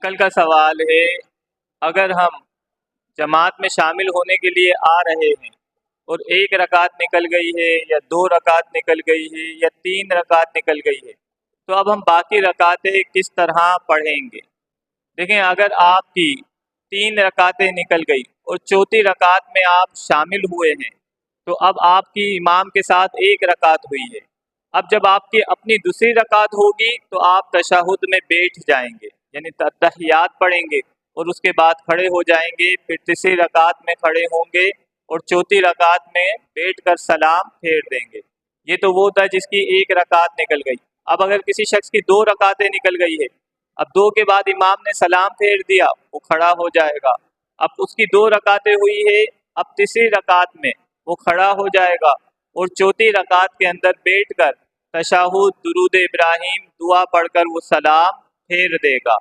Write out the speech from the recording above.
کل کا سوال ہے، اگر ہم جماعت میں شامل ہونے کے لیے آ رہے ہیں اور ایک رکعت نکل گئی ہے یا 2 رکعت نکل گئی ہے یا 3 رکعت نکل گئی ہے، تو اب ہم باقی رکعتیں کس طرح پڑھیں گے؟ دیکھیں، اگر آپ کی 3 رکعتیں نکل گئی اور چوتھی رکعت میں آپ شامل ہوئے ہیں تو اب آپ کی امام کے ساتھ 1 رکعت ہوئی ہے۔ اب جب آپ کی اپنی دوسری رکعت ہوگی تو آپ تشہد میں بیٹھ جائیں گے، یعنی تحیات پڑھیں گے اور اس کے بعد کھڑے ہو جائیں گے، پھر تیسری رکعت میں کھڑے ہوں گے اور چوتھی رکعت میں بیٹھ کر سلام پھیر دیں گے۔ یہ تو وہ تھا جس کی 1 رکعت نکل گئی۔ اب اگر کسی شخص کی 2 رکعتیں نکل گئی ہے، اب 2 کے بعد امام نے سلام پھیر دیا، وہ کھڑا ہو جائے گا۔ اب اس کی 2 رکعتیں ہوئی ہے، اب تیسری رکعت میں وہ کھڑا ہو جائے گا اور چوتھی رکعت کے اندر بیٹھ کر تشہد، درود ابراہیم، دعا پڑھ کر وہ سلام پھیر دے گا۔